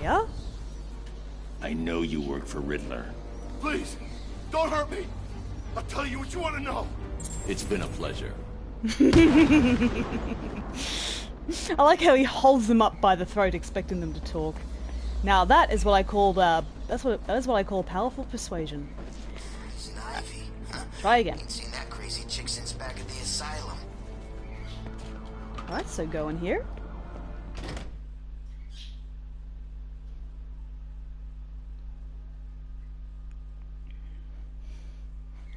Yeah? I know you work for Riddler. Please, don't hurt me. I'll tell you what you want to know. It's been a pleasure. I like how he holds them up by the throat, expecting them to talk. Now that is what I call that is what I call powerful persuasion. It's an Ivy. Try again. I've seen that crazy chick since back at the asylum. Alright, so go in here.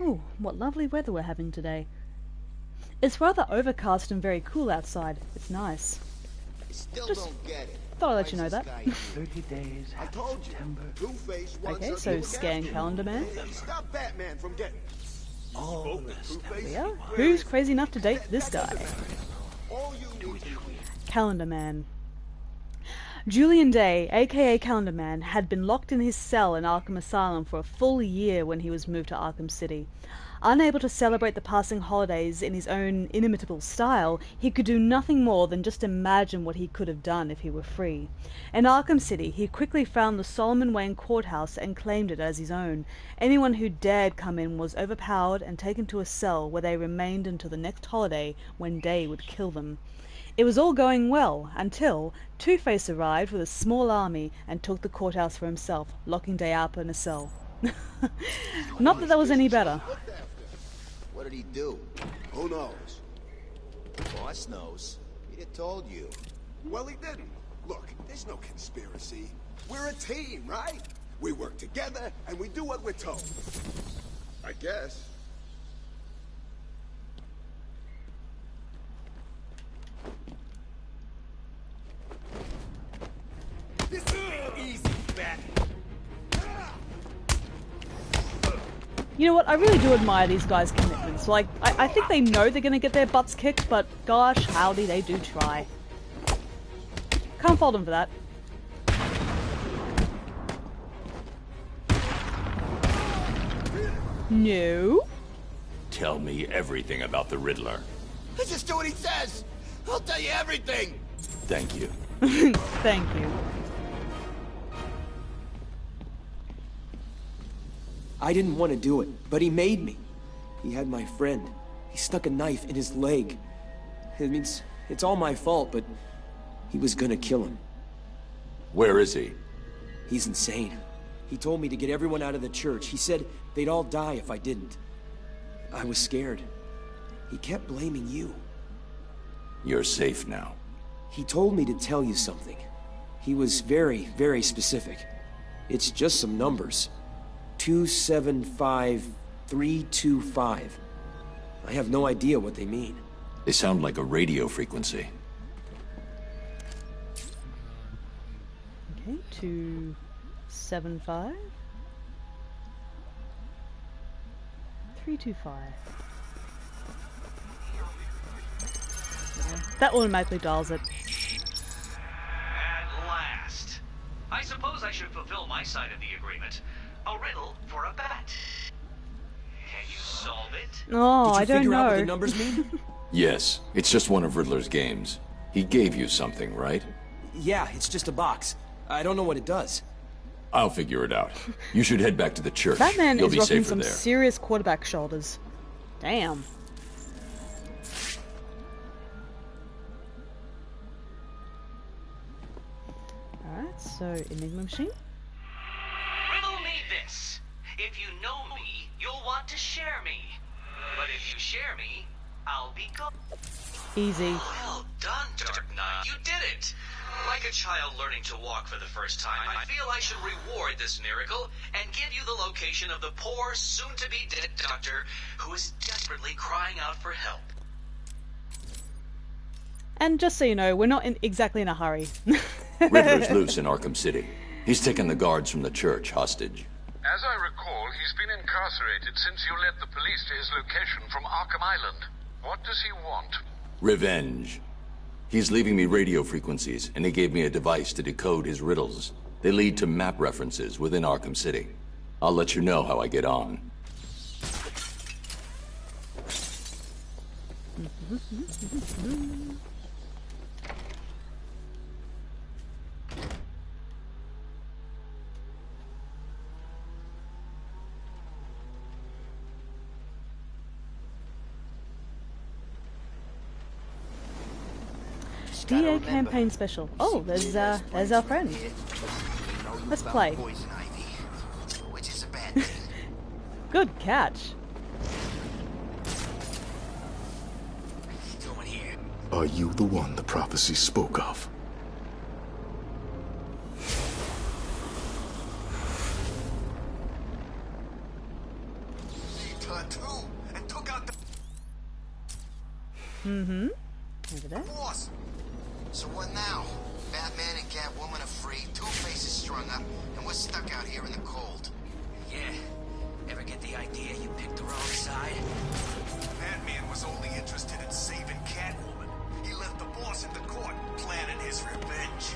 Ooh, what lovely weather we're having today. It's rather overcast and very cool outside. It's nice. I still Just don't get it. thought I'd let you know that. 30 days. I told you. Two-Face wants Okay, us so to scan look Calendar Man. after you. Stop Batman from getting. Oh, Two-Face. Yeah, who's crazy enough to date this guy? All you need. Calendar Man. Julian Day, aka Calendar Man, had been locked in his cell in Arkham Asylum for a full year when he was moved to Arkham City. Unable to celebrate the passing holidays in his own inimitable style, he could do nothing more than just imagine what he could have done if he were free. In Arkham City, he quickly found the Solomon Wayne courthouse and claimed it as his own. Anyone who dared come in was overpowered and taken to a cell where they remained until the next holiday, when Day would kill them. It was all going well until Two-Face arrived with a small army and took the courthouse for himself, locking Day up in a cell. Not that was any better. What did he do? Who knows? Boss knows. He'd have told you. Well, he didn't. Look, there's no conspiracy. We're a team, right? We work together and we do what we're told. I guess. This is easy, Bat. You know what, I really do admire these guys' commitments. Like, I think they know they're gonna get their butts kicked, but gosh, howdy, they do try. Can't fault them for that. No. Tell me everything about the Riddler. Just do what he says. I'll tell you everything. Thank you. Thank you. I didn't want to do it, but he made me. He had my friend. He stuck a knife in his leg. I mean, it's all my fault, but he was gonna kill him. Where is he? He's insane. He told me to get everyone out of the church. He said they'd all die if I didn't. I was scared. He kept blaming you. You're safe now. He told me to tell you something. He was very, very specific. It's just some numbers. 275325. I have no idea what they mean. They sound like a radio frequency. Okay, 275 325. Yeah, that automatically dials it. At last. I suppose I should fulfill my side of the agreement. A riddle for a bat. Can you solve it? Oh, I Did you don't figure out what the know. numbers mean? Yes, it's just one of Riddler's games. He gave you something, right? Yeah, it's just a box. I don't know what it does. I'll figure it out. You should head back to the church. That man You'll is be rocking safer some there. serious quarterback shoulders. Damn. Alright, so Enigma machine. Riddle me this. If you know me, you'll want to share me. But if you share me, I'll be gone. Easy. Well done, Dark Knight. You did it. Like a child learning to walk for the first time, I feel I should reward this miracle and give you the location of the poor, soon-to-be dead doctor who is desperately crying out for help. And just so you know, we're not exactly in a hurry. Riddler's loose in Arkham City. He's taken the guards from the church hostage. As I recall, he's been incarcerated since you led the police to his location from Arkham Island. What does he want? Revenge. He's leaving me radio frequencies, and he gave me a device to decode his riddles. They lead to map references within Arkham City. I'll let you know how I get on. DA campaign special. Oh, there's our friend. Let's play. Poison ivy, which is a bad thing. Good catch. Going here. Are you the one the prophecy spoke of? He turned too and took out the Over there. boss. So what now? Batman and Catwoman are free, Two-Face is strung up, and we're stuck out here in the cold. Yeah. Ever get the idea you picked the wrong side? Batman was only interested in saving Catwoman. He left the boss in the court, planning his revenge.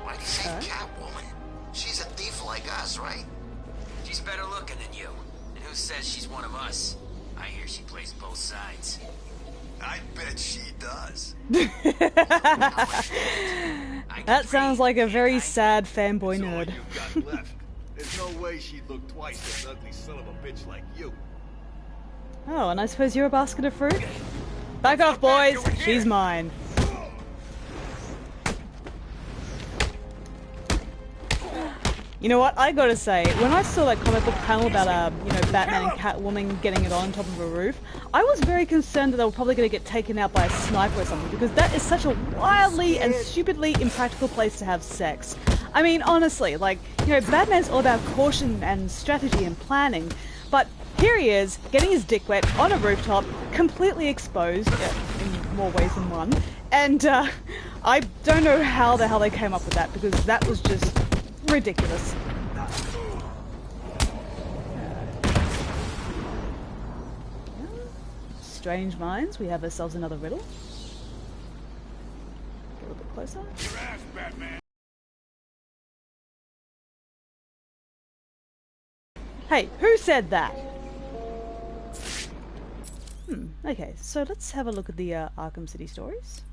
Why'd he save Catwoman? She's a thief like us, right? She's better looking than you. And who says she's one of us? I hear she plays both sides. I bet she does. That sounds like a very sad fanboy nerd. You've got left. There's no way she'd look twice at an ugly son of a bitch like you. Oh, and I suppose you're a basket of fruit? Back off, boys! She's mine. You know what? I gotta say, when I saw that comic book panel about, Batman and Catwoman getting it on top of a roof, I was very concerned that they were probably gonna get taken out by a sniper or something, because that is such a wildly and stupidly impractical place to have sex. I mean, honestly, Batman's all about caution and strategy and planning, but here he is, getting his dick wet on a rooftop, completely exposed, in more ways than one, and, I don't know how the hell they came up with that, because that was just ridiculous. Strange minds, we have ourselves another riddle. Get a little bit closer. Hey, who said that? Okay, so let's have a look at the Arkham City stories.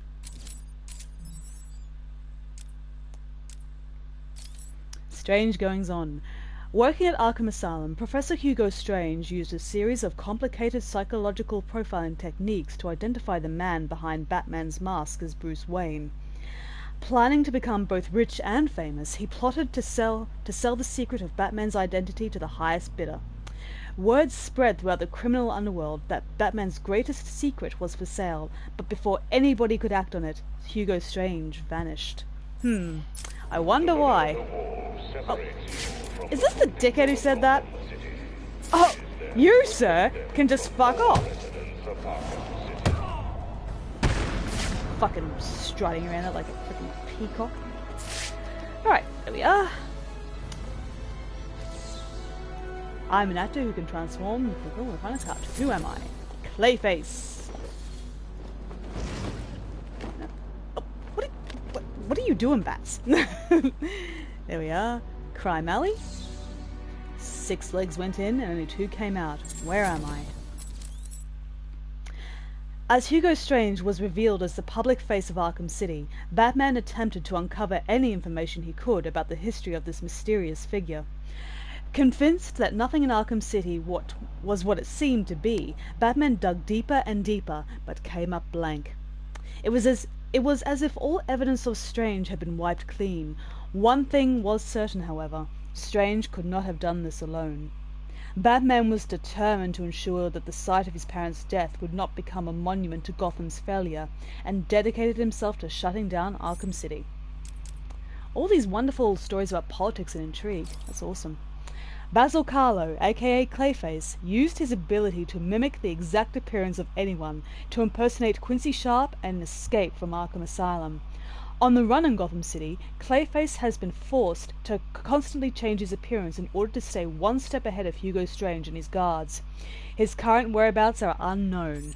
Strange goings on. Working at Arkham Asylum, Professor Hugo Strange used a series of complicated psychological profiling techniques to identify the man behind Batman's mask as Bruce Wayne. Planning to become both rich and famous, he plotted to sell the secret of Batman's identity to the highest bidder. Word spread throughout the criminal underworld that Batman's greatest secret was for sale, but before anybody could act on it, Hugo Strange vanished. I wonder why. Oh, is this the dickhead who said that? Oh, you, sir, can just fuck off. Fucking strutting around it like a freaking peacock. Alright, there we are. I'm an actor who can transform people with a touch. Who am I? Clayface. Oh, what are you doing, Bats? There we are. Crime Alley. 6 legs went in and only 2 came out. Where am I? As Hugo Strange was revealed as the public face of Arkham City, Batman attempted to uncover any information he could about the history of this mysterious figure. Convinced that nothing in Arkham City was what it seemed to be, Batman dug deeper and deeper, but came up blank. It was as if all evidence of Strange had been wiped clean. One thing was certain, however: Strange could not have done this alone. Batman was determined to ensure that the site of his parents' death would not become a monument to Gotham's failure, and dedicated himself to shutting down Arkham City. All these wonderful stories about politics and intrigue. That's awesome. Basil Carlo, aka Clayface, used his ability to mimic the exact appearance of anyone to impersonate Quincy Sharp and escape from Arkham Asylum. On the run in Gotham City, Clayface has been forced to constantly change his appearance in order to stay one step ahead of Hugo Strange and his guards. His current whereabouts are unknown.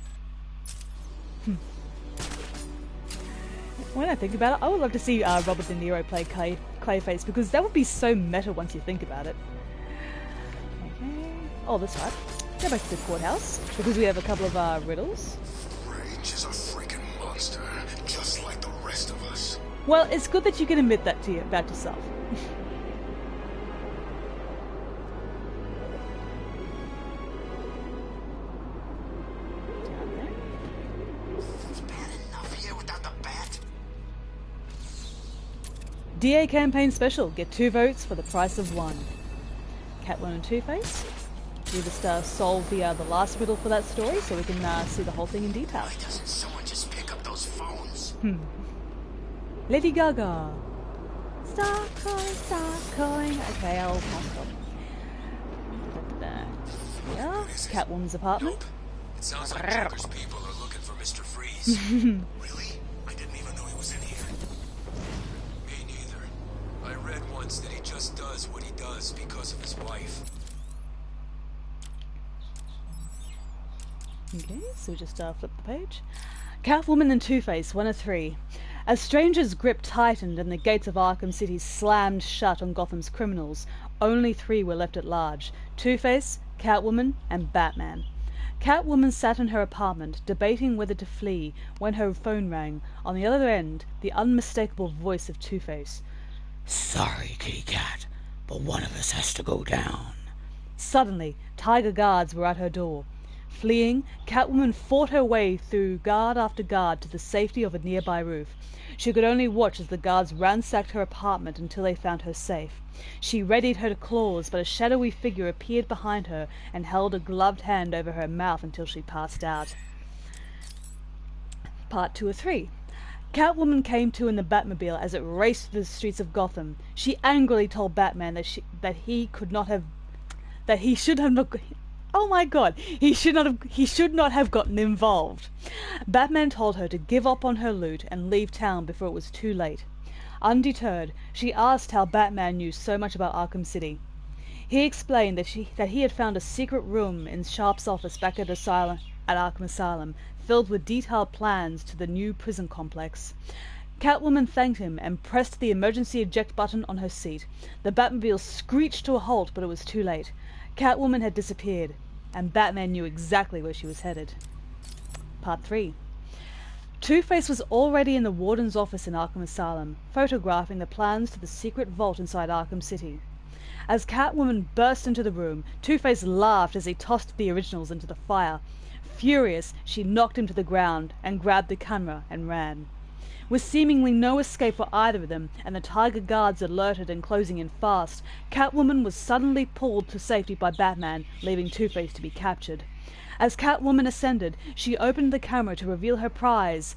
When I think about it, I would love to see Robert De Niro play Clayface, because that would be so meta once you think about it. Okay. Oh, that's right. Go back to the courthouse, because we have a couple of riddles. Rage is a freaking monster, just like the rest of us. Well, it's good that you can admit that to you about yourself. It's bad enough here without the bat. DA campaign special. Get 2 votes for the price of 1. Catwoman and Two-Face. We just solve the last riddle for that story so we can see the whole thing in detail. Why doesn't someone just pick up those phones? Lady Gaga. Stop calling. Okay, I'll stop. Yeah, Catwoman's apartment. Nope. It sounds like Joker's people are looking for Mr. Freeze. Really? I didn't even know he was in here. Me neither. I read once that he just does what he does because of his wife. Okay, so we just flip the page. Catwoman and Two-Face, 1 of 3. As Stranger's grip tightened and the gates of Arkham City slammed shut on Gotham's criminals, only 3 were left at large: Two-Face, Catwoman, and Batman. Catwoman sat in her apartment, debating whether to flee, when her phone rang. On the other end, the unmistakable voice of Two-Face. "Sorry, Kitty Cat, but one of us has to go down." Suddenly, Tiger guards were at her door. Fleeing, Catwoman fought her way through guard after guard to the safety of a nearby roof. She could only watch as the guards ransacked her apartment until they found her safe. She readied her claws, but a shadowy figure appeared behind her and held a gloved hand over her mouth until she passed out. Part 2 of 3. Catwoman came to in the Batmobile as it raced through the streets of Gotham. She angrily told Batman that he should not have gotten involved. Batman told her to give up on her loot and leave town before it was too late. Undeterred, she asked how Batman knew so much about Arkham City. He explained that he had found a secret room in Sharp's office back at Arkham Asylum, filled with detailed plans to the new prison complex. Catwoman thanked him and pressed the emergency eject button on her seat. The Batmobile screeched to a halt, but it was too late. Catwoman had disappeared, and Batman knew exactly where she was headed. Part 3. Two-Face was already in the warden's office in Arkham Asylum, photographing the plans to the secret vault inside Arkham City. As Catwoman burst into the room, Two-Face laughed as he tossed the originals into the fire. Furious, she knocked him to the ground and grabbed the camera and ran. With seemingly no escape for either of them, and the Tiger guards alerted and closing in fast, Catwoman was suddenly pulled to safety by Batman, leaving Two-Face to be captured. As Catwoman ascended, she opened the camera to reveal her prize,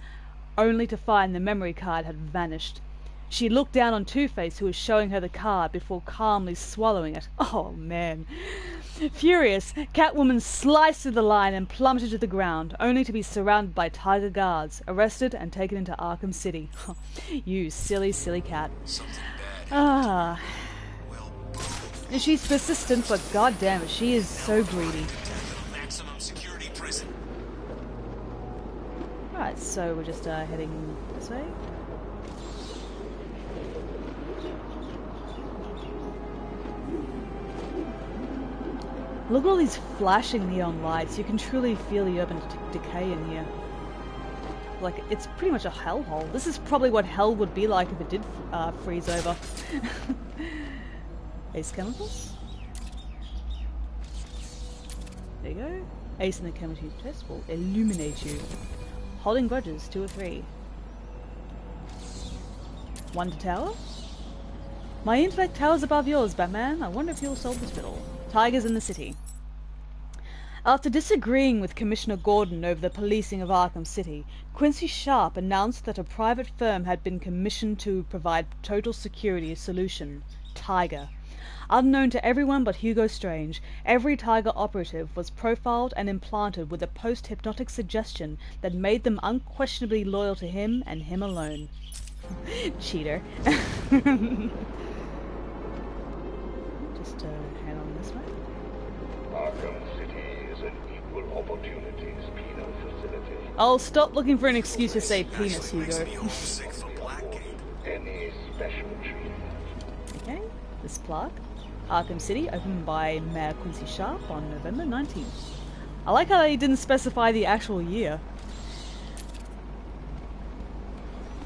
only to find the memory card had vanished. She looked down on Two-Face, who was showing her the card, before calmly swallowing it. Oh, man. Furious, Catwoman sliced through the line and plummeted to the ground, only to be surrounded by Tiger guards, arrested and taken into Arkham City. You silly, silly cat. Ah. She's persistent, but goddamn it, she is so greedy. Alright, so we're just heading this way. Look at all these flashing neon lights. You can truly feel the urban decay in here. Like, it's pretty much a hellhole. This is probably what hell would be like if it did freeze over. Ace chemicals. There you go. Ace in the chemistry test will illuminate you. Holding grudges, 2 or 3. 1 to tower. My intellect towers above yours, Batman. I wonder if you'll solve this riddle. Tigers in the city. After disagreeing with Commissioner Gordon over the policing of Arkham City, Quincy Sharp announced that a private firm had been commissioned to provide total security solution, Tiger. Unknown to everyone but Hugo Strange, every Tiger operative was profiled and implanted with a post-hypnotic suggestion that made them unquestionably loyal to him and him alone. Cheater. Just head on this way. Arkham City is an equal opportunities penal facility. I'll stop looking for an excuse to say penis, Hugo. Any special treatment? Okay, this plaque. Arkham City, opened by Mayor Quincy Sharp on November 19th. I like how they didn't specify the actual year.